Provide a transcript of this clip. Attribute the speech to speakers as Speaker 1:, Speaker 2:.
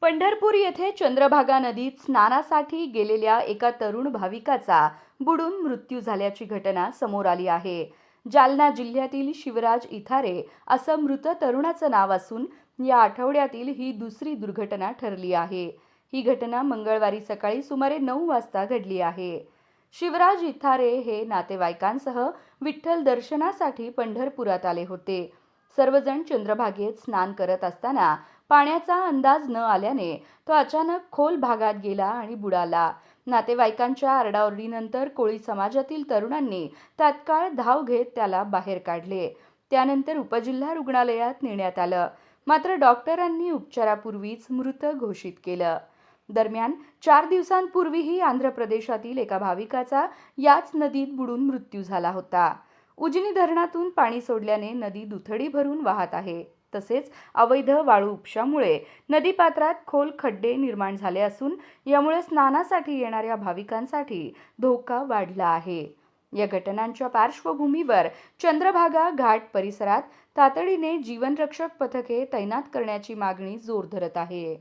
Speaker 1: पंढरपूर येथे चंद्रभागा नदीत स्नानासाठी गेलेल्या एका तरुण भाविकाचा बुडून मृत्यू झाल्याची घटना समोर आली आहे. जालना जिल्ह्यातील शिवराज इथारे असं मृत तरुणाचं नाव असून या आठवड्यातील ही दुसरी दुर्घटना ठरली आहे. ही घटना मंगळवारी सकाळी सुमारे 9 वाजता घडली आहे. शिवराज इथारे हे नातेवाईकांसह विठ्ठल दर्शनासाठी पंढरपुरात आले होते. सर्वजण चंद्रभागेत स्नान करत असताना पाण्याचा अंदाज न आल्याने तो अचानक खोल भागात गेला आणि बुडाला. नातेवाईकांच्या आरडाओरडीनंतर कोळी समाजातील तरुणांनी तात्काळ धाव घेत त्याला बाहेर काढले. त्यानंतर उपजिल्हा रुग्णालयात नेण्यात आलं. मात्र डॉक्टरांनी उपचारापूर्वीच मृत घोषित केलं. दरम्यान 4 दिवसांपूर्वीही आंध्र प्रदेशातील एका भाविकाचा याच नदीत बुडून मृत्यू झाला होता. उजनी धरणातून पाणी सोडल्याने नदी दुथडी भरून वाहत आहे. तसेच अवैध वाळू उपशामुळे नदीपात्रात खोल खड्डे निर्माण झाले असून यामुळे स्नानासाठी येणाऱ्या भाविकांसाठी धोका वाढला आहे. या घटनांच्या पार्श्वभूमीवर चंद्रभागा घाट परिसरात तातडीने जीवनरक्षक पथके तैनात करण्याची मागणी जोर धरत आहे.